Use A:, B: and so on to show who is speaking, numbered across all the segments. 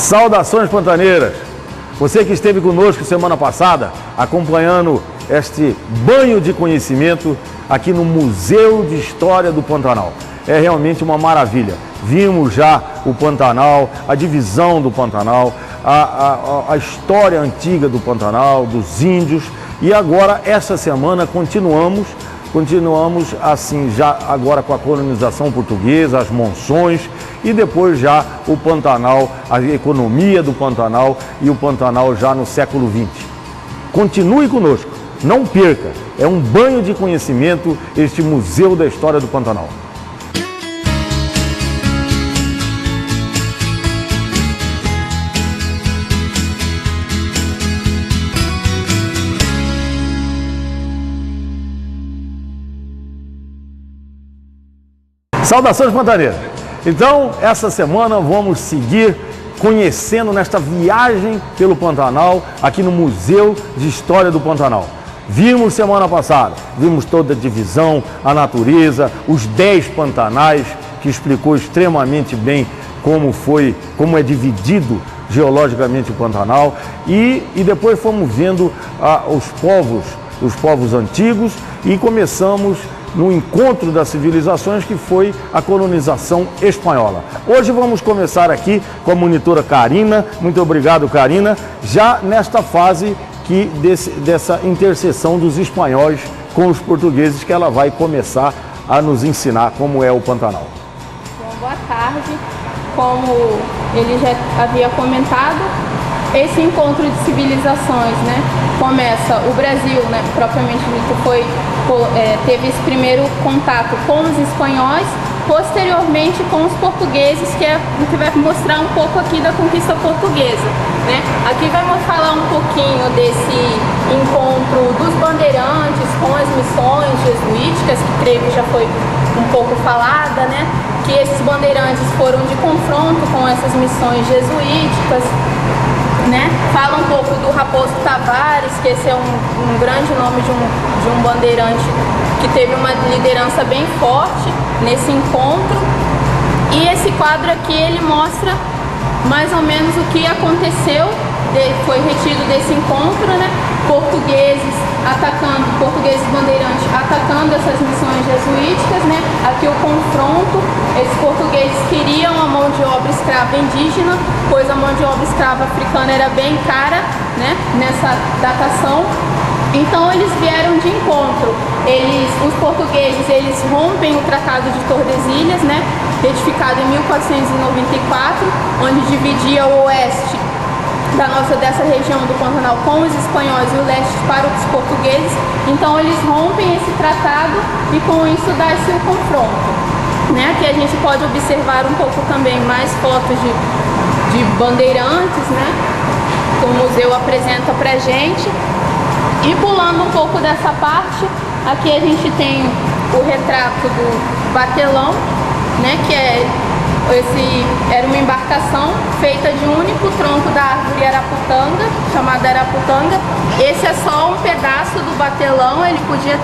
A: Saudações pantaneiras! Você que esteve conosco semana passada, acompanhando este banho de conhecimento aqui no Museu de História do Pantanal. É realmente uma maravilha. Vimos já o Pantanal, a divisão do Pantanal, a história antiga do Pantanal, dos índios. E agora, essa semana, continuamos assim, já agora com a colonização portuguesa, as monções e depois já o Pantanal, a economia do Pantanal e o Pantanal já no século XX. Continue conosco, não perca, é um banho de conhecimento este Museu da História do Pantanal. Saudações pantaneiras! Então, essa semana vamos seguir conhecendo nesta viagem pelo Pantanal, aqui no Museu de História do Pantanal. Vimos semana passada, vimos toda a divisão, a natureza, os 10 pantanais, que explicou extremamente bem como é dividido geologicamente o Pantanal, e depois fomos vendo os povos antigos e começamos no encontro das civilizações, que foi a colonização espanhola. Hoje vamos começar aqui com a monitora Karina. Muito obrigado, Karina. Já nesta fase dessa interseção dos espanhóis com os portugueses, que ela vai começar a nos ensinar como é o Pantanal.
B: Bom, boa tarde. Como ele já havia comentado, esse encontro de civilizações, né, começa o Brasil, né, propriamente dito, teve esse primeiro contato com os espanhóis, posteriormente com os portugueses, que vai mostrar um pouco aqui da conquista portuguesa, né? Aqui vamos falar um pouquinho desse encontro dos bandeirantes com as missões jesuíticas, que creio que já foi um pouco falada, né? Que esses bandeirantes foram de confronto com essas missões jesuíticas, né? Fala um pouco do Raposo Tavares, que esse é um grande nome de um bandeirante que teve uma liderança bem forte nesse encontro. E esse quadro aqui, ele mostra mais ou menos o que aconteceu, foi retido desse encontro, né? Portugueses bandeirantes atacando essas missões jesuíticas, né? Aqui o confronto, esses portugueses queriam a mão de obra escrava indígena, pois a mão de obra escrava africana era bem cara, né? Nessa datação. Então eles vieram de encontro. Os portugueses, eles rompem o Tratado de Tordesilhas, né? Retificado em 1494, onde dividia o oeste dessa região do Pantanal com os espanhóis e o leste para os portugueses. Então eles rompem esse tratado e com isso dá-se o confronto, né? Aqui a gente pode observar um pouco também mais fotos de bandeirantes, né? Que o museu apresenta pra gente. E pulando um pouco dessa parte, aqui a gente tem o retrato do batelão, né? Era uma embarcação feita de um único tronco da árvore araputanga, chamada araputanga. Esse é só um pedaço do batelão, ele podia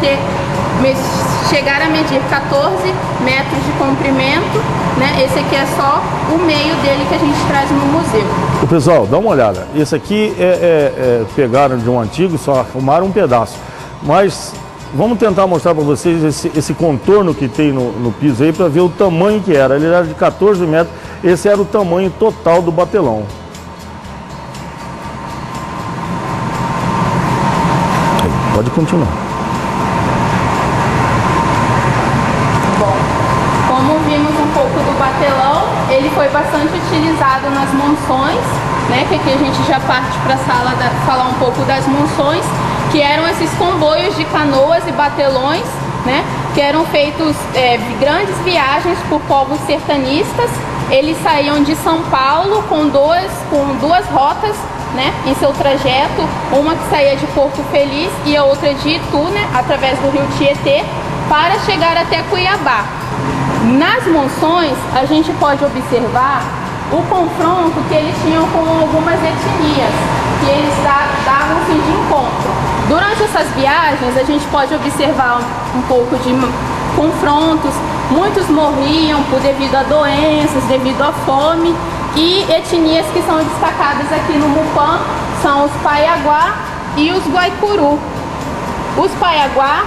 B: chegar a medir 14 metros de comprimento, né? Esse aqui é só o meio dele que a gente traz no museu.
A: O pessoal, dá uma olhada, esse aqui pegaram de um antigo, só arrumaram um pedaço, mas vamos tentar mostrar para vocês esse contorno que tem no piso aí, para ver o tamanho que era. Ele era de 14 metros, esse era o tamanho total do batelão. Aí, pode continuar.
B: Bom, como vimos um pouco do batelão, ele foi bastante utilizado nas monções, né? Que aqui a gente já parte para a sala falar um pouco das monções, que eram esses comboios de canoas e batelões, né, que eram feitos grandes viagens por povos sertanistas. Eles saíam de São Paulo com duas rotas, né, em seu trajeto, uma que saía de Porto Feliz e a outra de Itu, né, através do rio Tietê, para chegar até Cuiabá. Nas monções, a gente pode observar o confronto que eles tinham com algumas etnias, que eles davam-se de encontro. Durante essas viagens, a gente pode observar um pouco de confrontos. Muitos morriam devido a doenças, devido à fome, E etnias que são destacadas aqui no Mupã são os Paiaguá e os Guaicuru. Os Paiaguá,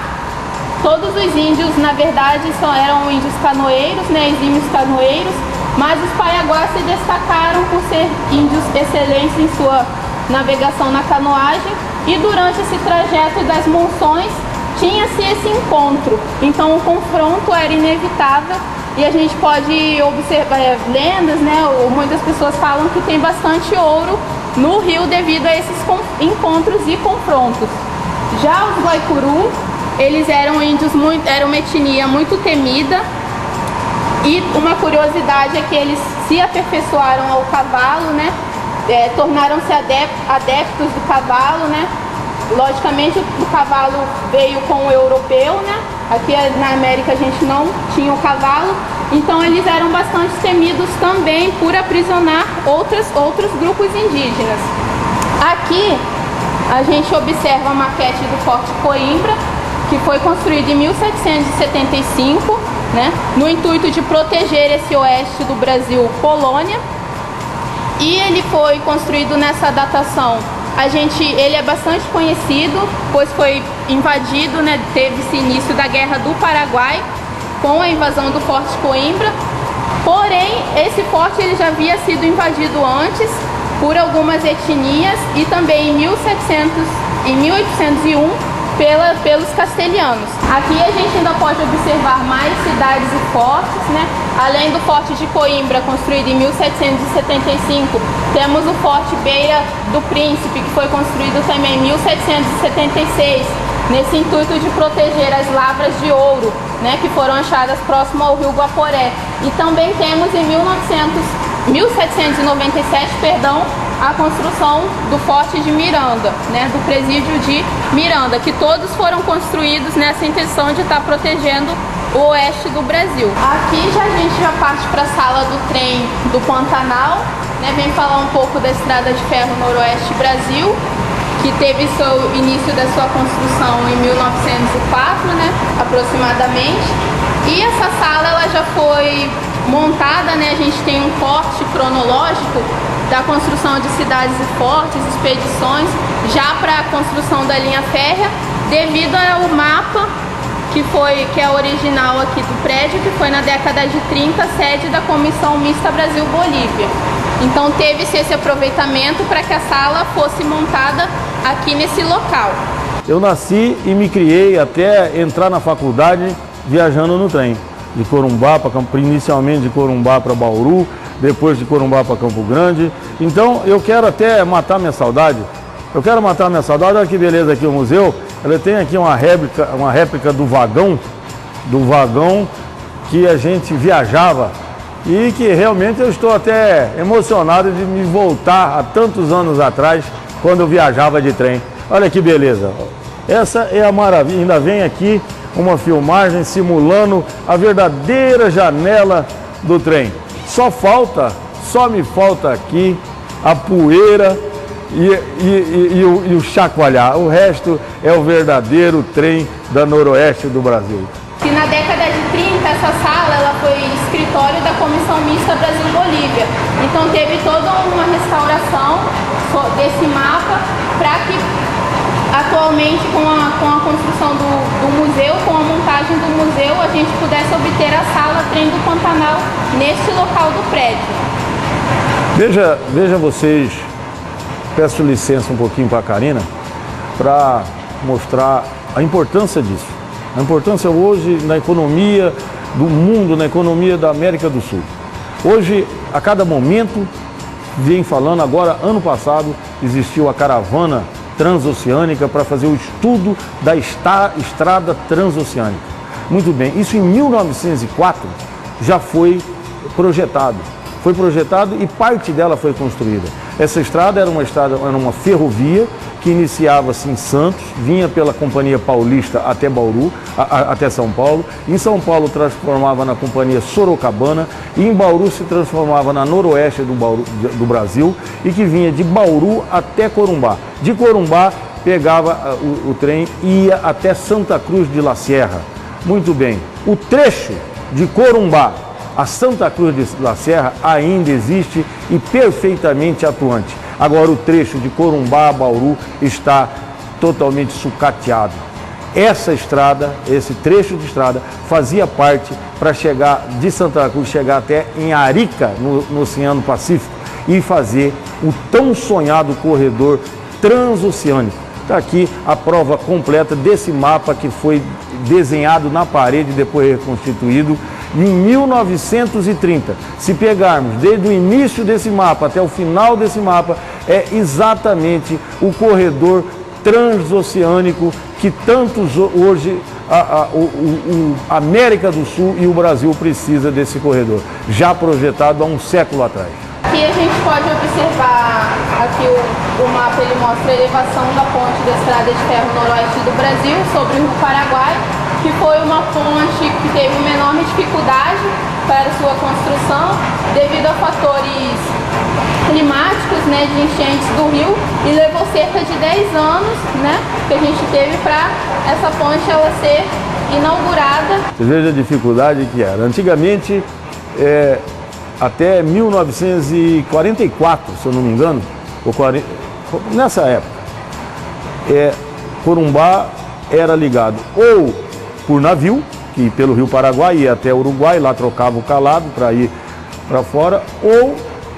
B: todos os índios, na verdade, eram índios canoeiros, né, exímios canoeiros, mas os Paiaguá se destacaram por ser índios excelentes em sua navegação na canoagem, e durante esse trajeto das monções tinha-se esse encontro, então o confronto era inevitável. E a gente pode observar lendas, né? Muitas pessoas falam que tem bastante ouro no rio devido a esses encontros e confrontos. Já os Guaicuru, eles eram índios era uma etnia muito temida, e uma curiosidade é que eles se aperfeiçoaram ao cavalo, né? Tornaram-se adeptos do cavalo, né? Logicamente o cavalo veio com o europeu, né? Aqui na América a gente não tinha o cavalo, então eles eram bastante temidos também por aprisionar outros grupos indígenas. Aqui a gente observa a maquete do Forte Coimbra, que foi construído em 1775, né? No intuito de proteger esse oeste do Brasil, colônia, e ele foi construído nessa datação. Ele é bastante conhecido, pois foi invadido, né, teve-se início da Guerra do Paraguai, com a invasão do Forte Coimbra. Porém, esse forte ele já havia sido invadido antes por algumas etnias, e também em 1801 pelos castelhanos. Aqui a gente ainda pode observar mais cidades e fortes, né? Além do Forte de Coimbra, construído em 1775, temos o Forte Beira do Príncipe, que foi construído também em 1776, nesse intuito de proteger as lavras de ouro, né, que foram achadas próximo ao rio Guaporé. E também temos em 1797, a construção do Forte de Miranda, né, do presídio de Miranda, que todos foram construídos nessa intenção de estar protegendo o oeste do Brasil. Aqui a gente já parte para a sala do trem do Pantanal, né, vem falar um pouco da Estrada de Ferro Noroeste Brasil, que teve seu início da sua construção em 1904, né, aproximadamente. E essa sala ela já foi montada, né, a gente tem um corte cronológico da construção de cidades e fortes, expedições, já para a construção da linha férrea, devido ao mapa que é original aqui do prédio, que foi na década de 30, sede da Comissão Mista Brasil-Bolívia. Então teve-se esse aproveitamento para que a sala fosse montada aqui nesse local.
A: Eu nasci e me criei até entrar na faculdade viajando no trem, de Corumbá para inicialmente de Corumbá para Bauru, depois de Corumbá para Campo Grande. Então eu quero até matar minha saudade. Olha que beleza aqui o museu. Ele tem aqui uma réplica do vagão que a gente viajava, e que realmente eu estou até emocionado de me voltar a tantos anos atrás, quando eu viajava de trem. Olha que beleza. Essa é a maravilha. Ainda vem aqui uma filmagem simulando a verdadeira janela do trem. Só me falta aqui a poeira e o chacoalhar. O resto é o verdadeiro trem da Noroeste do Brasil.
B: E na década de 30, essa sala ela foi escritório da Comissão Mista Brasil-Bolívia. Então teve toda uma restauração desse mapa para que atualmente, com a construção do museu, com a montagem do museu, a gente pudesse obter a sala Trem do Pantanal neste local do prédio.
A: Veja vocês, peço licença um pouquinho para a Karina, para mostrar a importância disso. A importância hoje na economia do mundo, na economia da América do Sul. Hoje, a cada momento, vem falando, agora, ano passado, existiu a caravana transoceânica para fazer o estudo da estrada transoceânica. Muito bem, isso em 1904 já foi projetado. E parte dela foi construída. Essa estrada era uma ferrovia que iniciava-se em Santos, vinha pela Companhia Paulista até Bauru, até São Paulo. Em São Paulo transformava na Companhia Sorocabana, e em Bauru se transformava na Noroeste do Brasil, e que vinha de Bauru até Corumbá. De Corumbá pegava o trem e ia até Santa Cruz de La Sierra. Muito bem, o trecho de Corumbá a Santa Cruz da Serra ainda existe e perfeitamente atuante. Agora o trecho de Corumbá a Bauru está totalmente sucateado. Essa estrada, esse trecho de estrada, fazia parte para chegar de Santa Cruz, chegar até em Arica, no Oceano Pacífico, e fazer o tão sonhado corredor transoceânico. Está aqui a prova completa desse mapa que foi desenhado na parede, depois reconstituído em 1930. Se pegarmos desde o início desse mapa até o final desse mapa, é exatamente o corredor transoceânico que tantos hoje a América do Sul e o Brasil precisa desse corredor, já projetado há um século atrás.
B: Aqui a gente pode observar, aqui o mapa ele mostra a elevação da ponte da Estrada de Ferro Noroeste do Brasil sobre o Rio Paraguai, que foi uma ponte que teve uma enorme dificuldade para sua construção devido a fatores climáticos, né, de enchentes do rio, e levou cerca de 10 anos, né, que a gente teve para essa ponte ela ser inaugurada.
A: Você veja a dificuldade que era. Antigamente, até 1944, se eu não me engano, nessa época, Corumbá era ligado ou por navio, que pelo Rio Paraguai ia até o Uruguai, lá trocava o calado para ir para fora, ou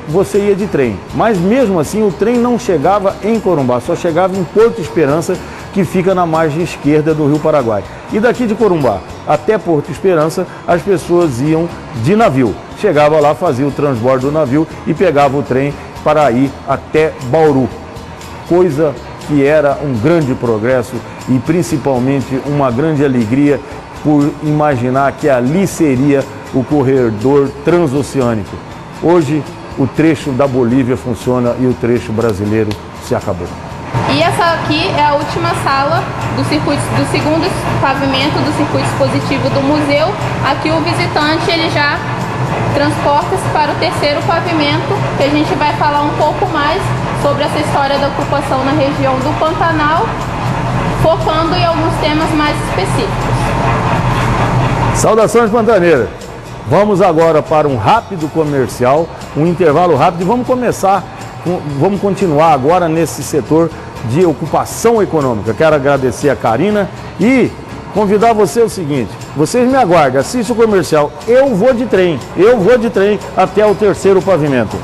A: você ia de trem. Mas mesmo assim o trem não chegava em Corumbá, só chegava em Porto Esperança, que fica na margem esquerda do Rio Paraguai. E daqui de Corumbá até Porto Esperança, as pessoas iam de navio. Chegava lá, fazia o transbordo do navio e pegava o trem para ir até Bauru. Coisa que era um grande progresso e principalmente uma grande alegria por imaginar que ali seria o corredor transoceânico. Hoje o trecho da Bolívia funciona e o trecho brasileiro se acabou.
B: E essa aqui é a última sala do segundo pavimento do circuito expositivo do museu. Aqui o visitante ele já transporta-se para o terceiro pavimento, que a gente vai falar um pouco mais sobre essa história da ocupação na região do Pantanal, focando em alguns temas mais específicos.
A: Saudações pantaneiras! Vamos agora para um rápido comercial, um intervalo rápido, e vamos continuar agora nesse setor de ocupação econômica. Quero agradecer a Karina e convidar você o seguinte: vocês me aguardem, assista o comercial. Eu vou de trem até o terceiro pavimento.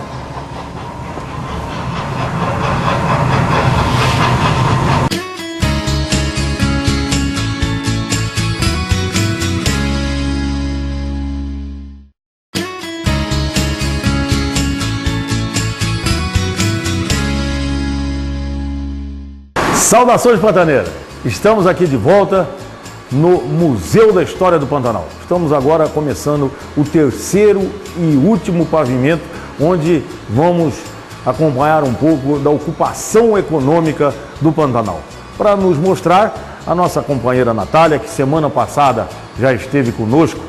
A: Saudações pantaneiras! Estamos aqui de volta no Museu da História do Pantanal. Estamos agora começando o terceiro e último pavimento, onde vamos acompanhar um pouco da ocupação econômica do Pantanal. Para nos mostrar, a nossa companheira Natália, que semana passada já esteve conosco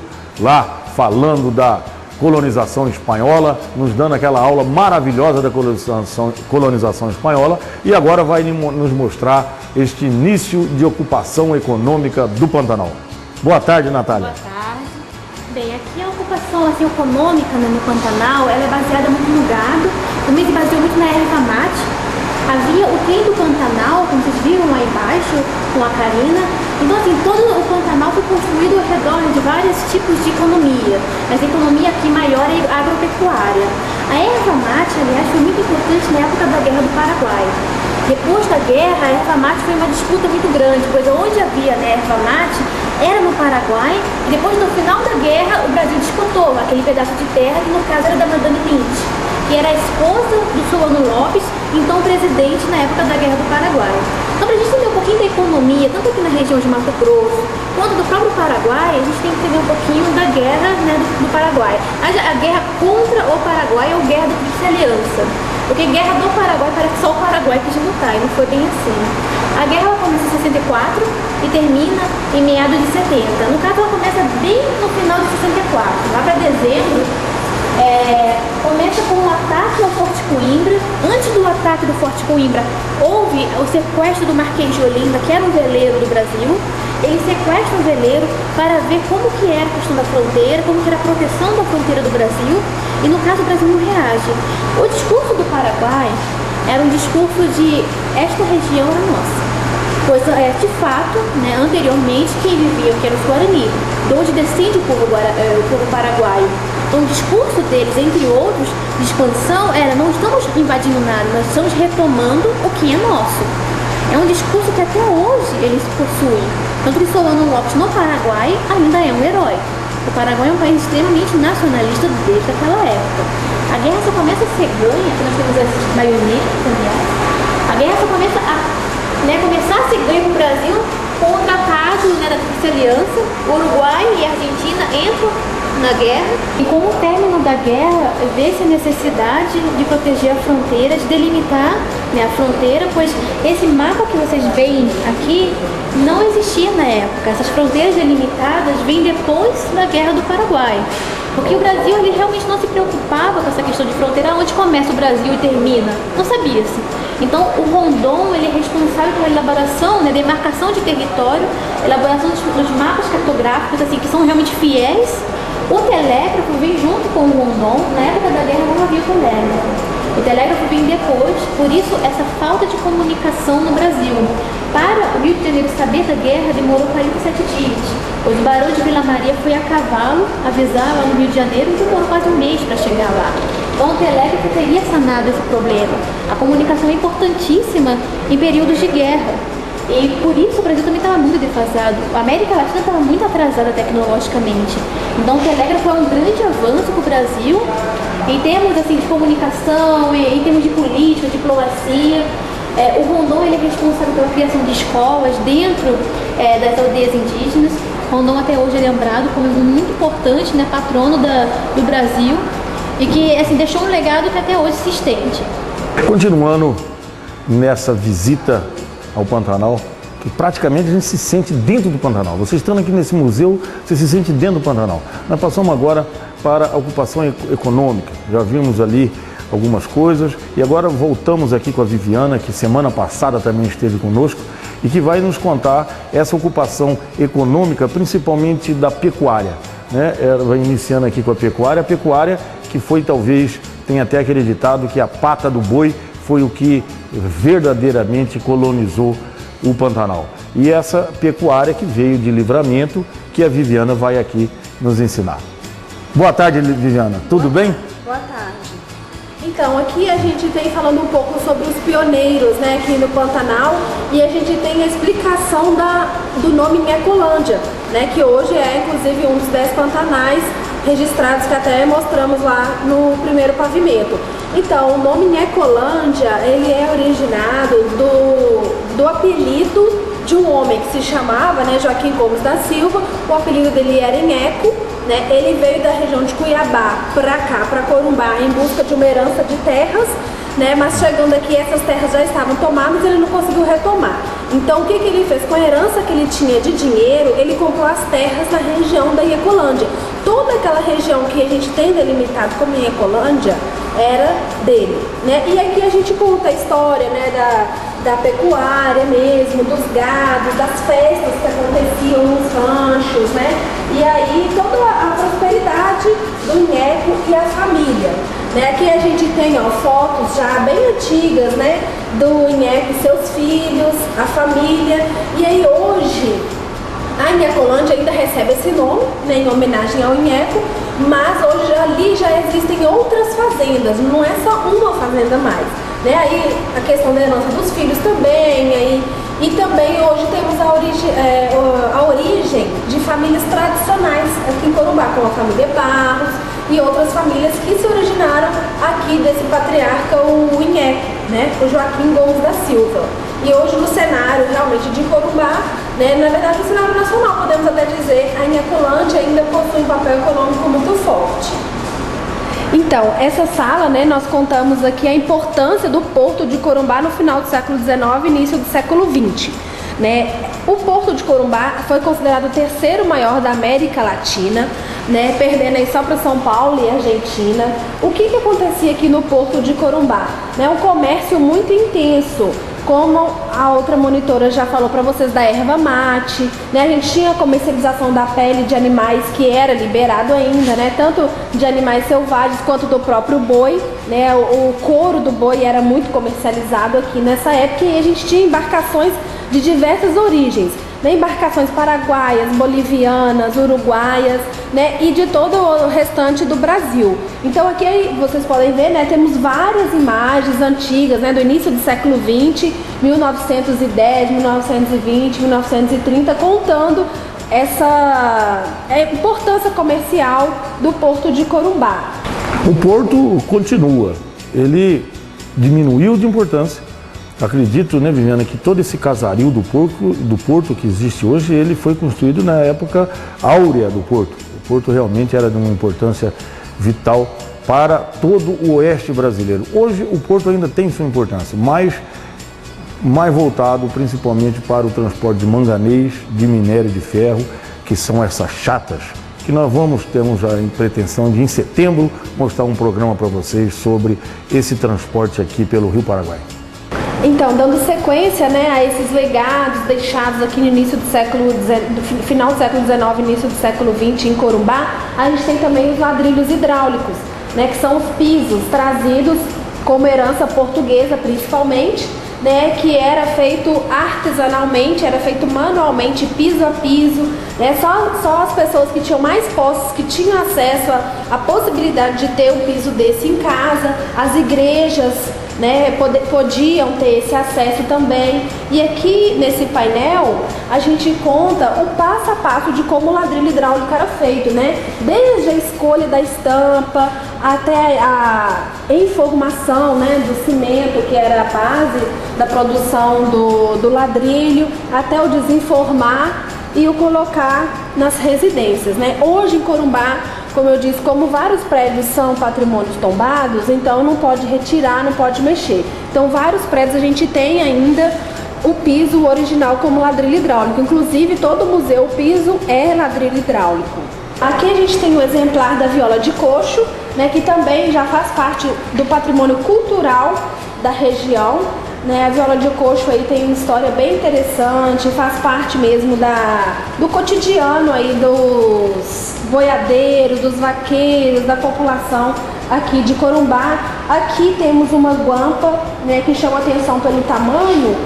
A: lá falando da colonização espanhola, nos dando aquela aula maravilhosa da colonização espanhola, e agora vai nos mostrar este início de ocupação econômica do Pantanal. Boa tarde, Natália.
C: Boa tarde. Bem, aqui a ocupação econômica no Pantanal, ela é baseada muito no gado, também se baseou muito na erva mate. Havia o trem do Pantanal, como vocês viram lá embaixo, com a Karina. Então, assim, todo o Pantanal foi construído ao redor de vários tipos de economia. Mas a economia aqui maior é a agropecuária. A erva mate, aliás, foi muito importante na época da Guerra do Paraguai. Depois da guerra, a erva mate foi uma disputa muito grande, pois onde havia, né, erva mate era no Paraguai, e depois, no final da guerra, o Brasil disputou aquele pedaço de terra, que no caso era da Madame Lynch, que era a esposa do Solano Lopes, então presidente na época da Guerra do Paraguai. Então, para a gente entender um pouquinho da economia, tanto aqui na região de Mato Grosso, quanto do próprio Paraguai, a gente tem que entender um pouquinho da guerra, né, do Paraguai. A guerra contra o Paraguai ou guerra do Tríplice Aliança. Porque guerra do Paraguai parece que só o Paraguai quis lutar, e não foi bem assim. A guerra ela começa em 64 e termina em meados de 70. No caso, ela começa bem no final de 64, lá para dezembro. Começa com um ataque ao Forte Coimbra. Antes do ataque do Forte Coimbra, houve o sequestro do Marquês de Olinda, que era um veleiro do Brasil. Ele sequestra o veleiro para ver como que era a questão da fronteira, como que era a proteção da fronteira do Brasil, e no caso o Brasil não reage. O discurso do Paraguai era um discurso de esta região era nossa. Pois, de fato, né, anteriormente, quem vivia, que era os Guarani, de onde descende o povo paraguaio. Então, o discurso deles, entre outros, de expansão, era: não estamos invadindo nada, nós estamos retomando o que é nosso. É um discurso que até hoje eles possuem. Tanto que Solano Lopes, no Paraguai, ainda é um herói. O Paraguai é um país extremamente nacionalista desde aquela época. A guerra só começa a ser ganha, aqui nós temos as baionetas, aliás. A guerra só começa a ser ganha no Brasil com o tratado, né, da Tríplice Aliança. O Uruguai e a Argentina entram na guerra, e com o término da guerra vê-se a necessidade de proteger a fronteira, de delimitar, né, a fronteira, pois esse mapa que vocês veem aqui não existia na época. Essas fronteiras delimitadas vêm depois da Guerra do Paraguai, porque o Brasil ele realmente não se preocupava com essa questão de fronteira, onde começa o Brasil e termina, não sabia-se. Então o Rondon ele é responsável pela elaboração, né, demarcação de território, elaboração dos mapas cartográficos, assim, que são realmente fiéis. O telégrafo vem junto com o Rondon. Na época da guerra não havia o telégrafo. O telégrafo vem depois, por isso essa falta de comunicação no Brasil. Para o Rio de Janeiro saber da guerra demorou 47 dias. O barão de Vila Maria foi a cavalo avisar lá no Rio de Janeiro e demorou quase um mês para chegar lá. Então o telégrafo teria sanado esse problema. A comunicação é importantíssima em períodos de guerra. E por isso o Brasil também estava muito defasado. A América Latina estava muito atrasada tecnologicamente. Então o telégrafo é um grande avanço para o Brasil em termos assim, de comunicação, em termos de política, diplomacia. O Rondon ele é responsável pela criação de escolas dentro das aldeias indígenas. Rondon até hoje é lembrado como muito importante, né, patrono do Brasil, e que assim, deixou um legado que até hoje se estende.
A: Continuando nessa visita ao Pantanal, que praticamente a gente se sente dentro do Pantanal. Você estando aqui nesse museu, você se sente dentro do Pantanal. Nós passamos agora para a ocupação econômica. Já vimos ali algumas coisas e agora voltamos aqui com a Viviana, que semana passada também esteve conosco e que vai nos contar essa ocupação econômica, principalmente da pecuária, né? Ela vai iniciando aqui com a pecuária que foi, talvez, tem até aquele ditado que a pata do boi foi o que verdadeiramente colonizou o Pantanal. E essa pecuária que veio de Livramento, que a Viviana vai aqui nos ensinar. Boa tarde, Viviana. Tudo bem?
D: Boa tarde. Então, aqui a gente vem falando um pouco sobre os pioneiros, né, aqui no Pantanal, e a gente tem a explicação do nome Nhecolândia, né, que hoje é, inclusive, um dos 10 pantanais registrados que até mostramos lá no primeiro pavimento. Então, o nome Nhecolândia, ele é originado do apelido de um homem que se chamava, né, Joaquim Gomes da Silva. O apelido dele era Nheco, né? Ele veio da região de Cuiabá para cá, para Corumbá, em busca de uma herança de terras, né? Mas chegando aqui, essas terras já estavam tomadas e ele não conseguiu retomar. Então, o que ele fez? Com a herança que ele tinha de dinheiro, ele comprou as terras na região da Nhecolândia. Toda aquela região que a gente tem delimitado como Nhecolândia era dele, né? E aqui a gente conta a história, né, da pecuária mesmo, dos gados, das festas que aconteciam nos ranchos, né? E aí toda a prosperidade do Nheco e a família, né? Aqui a gente tem, ó, fotos já bem antigas, né, do Nheco e seus filhos, a família. E aí hoje a Nhecolândia ainda recebe esse nome, né, em homenagem ao Nheco, mas hoje ali já existem outras fazendas, não é só uma fazenda mais, né? Aí a questão da herança dos filhos também, aí, e também hoje temos a origem de famílias tradicionais aqui em Corumbá, como a família Barros e outras famílias que se originaram aqui desse patriarca, o Nheco, né, o Joaquim Gomes da Silva. E hoje no cenário realmente de Corumbá, né, na verdade no cenário nacional, podemos até dizer, a Nhecolândia ainda possui um papel econômico muito forte. Então, essa sala, né, nós contamos aqui a importância do porto de Corumbá no final do século XIX e início do século XX. né? O Porto de Corumbá foi considerado o terceiro maior da América Latina, né? Perdendo aí só para São Paulo e Argentina. O que acontecia aqui no Porto de Corumbá? Né? Um comércio muito intenso, como a outra monitora já falou para vocês, da erva mate, né? A gente tinha a comercialização da pele de animais que era liberado ainda, né? Tanto de animais selvagens quanto do próprio boi, né? O couro do boi era muito comercializado aqui nessa época, e a gente tinha embarcações de diversas origens, né? Embarcações paraguaias, bolivianas, uruguaias, né? E de todo o restante do Brasil. Então aqui vocês podem ver, né? Temos várias imagens antigas, né? Do início do século XX, 1910, 1920, 1930, contando essa importância comercial do Porto de Corumbá.
A: O porto continua, ele diminuiu de importância. Acredito, né, Viviana, que todo esse casaril do porto que existe hoje, ele foi construído na época áurea do porto. O porto realmente era de uma importância vital para todo o oeste brasileiro. Hoje o porto ainda tem sua importância, mas mais voltado principalmente para o transporte de manganês, de minério de ferro, que são essas chatas, que temos já em pretensão de, em setembro, mostrar um programa para vocês sobre esse transporte aqui pelo Rio Paraguai.
D: Então, dando sequência, né, a esses legados deixados aqui no início do final do século XIX, início do século XX em Corumbá, a gente tem também os ladrilhos hidráulicos, né, que são os pisos trazidos como herança portuguesa principalmente, né, que era feito artesanalmente, era feito manualmente, piso a piso, né, só as pessoas que tinham mais posses, que tinham acesso à possibilidade de ter um piso desse em casa, as igrejas, né, podiam ter esse acesso também. E aqui nesse painel a gente conta o passo a passo de como o ladrilho hidráulico era feito, né? Desde a escolha da estampa até a informação, né, do cimento, que era a base da produção do ladrilho, até o desenformar e o colocar nas residências, né? Hoje em Corumbá, como eu disse, como vários prédios são patrimônios tombados, então não pode retirar, não pode mexer. Então vários prédios a gente tem ainda o piso original como ladrilho hidráulico. Inclusive todo museu, o piso é ladrilho hidráulico. Aqui a gente tem o exemplar da viola de coxo, né, que também já faz parte do patrimônio cultural da região. Né, a viola de coxo aí tem uma história bem interessante, faz parte mesmo do cotidiano aí dos boiadeiros, dos vaqueiros, da população aqui de Corumbá. Aqui temos uma guampa, né, que chama atenção pelo tamanho.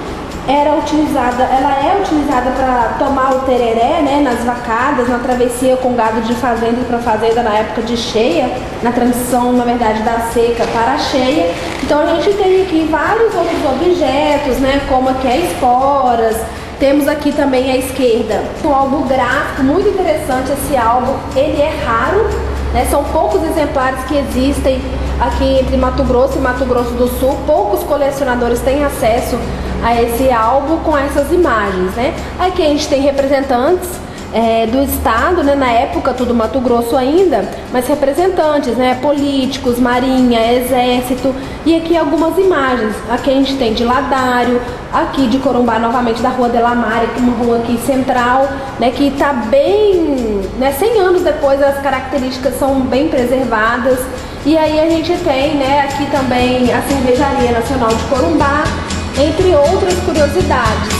D: Ela é utilizada para tomar o tereré, né, nas vacadas, na travessia com gado de fazenda para fazenda na época de cheia, na transição, na verdade, da seca para a cheia. Então a gente tem aqui vários outros objetos, né, como aqui as esporas. Temos aqui também à esquerda um álbum gráfico muito interessante. Esse álbum, ele é raro, né, são poucos exemplares que existem aqui entre Mato Grosso e Mato Grosso do Sul. Poucos colecionadores têm acesso a esse álbum com essas imagens, né? Aqui a gente tem representantes do estado, né, na época tudo Mato Grosso ainda, mas representantes, né, políticos, marinha, exército, e aqui algumas imagens. Aqui a gente tem de Ladário, aqui de Corumbá novamente da Rua de la Mare, uma rua aqui central, né, que está bem, né, 100 anos depois as características são bem preservadas. E aí a gente tem, né, aqui também a Cervejaria Nacional de Corumbá, entre outras curiosidades.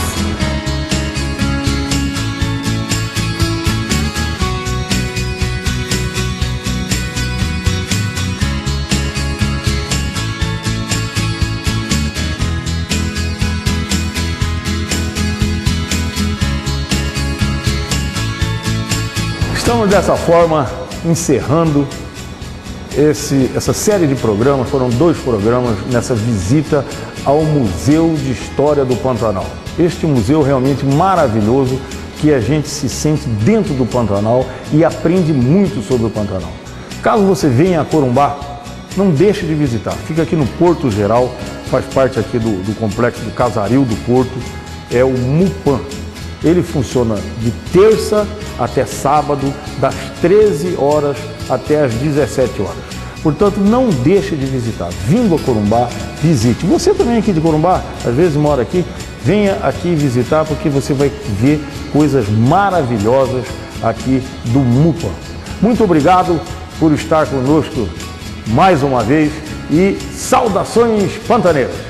A: Estamos dessa forma encerrando essa série de programas. Foram 2 programas nessa visita ao Museu de História do Pantanal. Este museu realmente maravilhoso, que a gente se sente dentro do Pantanal e aprende muito sobre o Pantanal. Caso você venha a Corumbá, não deixe de visitar. Fica aqui no Porto Geral, faz parte aqui do complexo do Casaril do Porto, é o MUPAN. Ele funciona de terça até sábado, das 13 horas até as 17 horas. Portanto, não deixe de visitar. Vindo a Corumbá, visite. Você também aqui de Corumbá, às vezes mora aqui, venha aqui visitar, porque você vai ver coisas maravilhosas aqui do MUPA. Muito obrigado por estar conosco mais uma vez e saudações pantaneiras!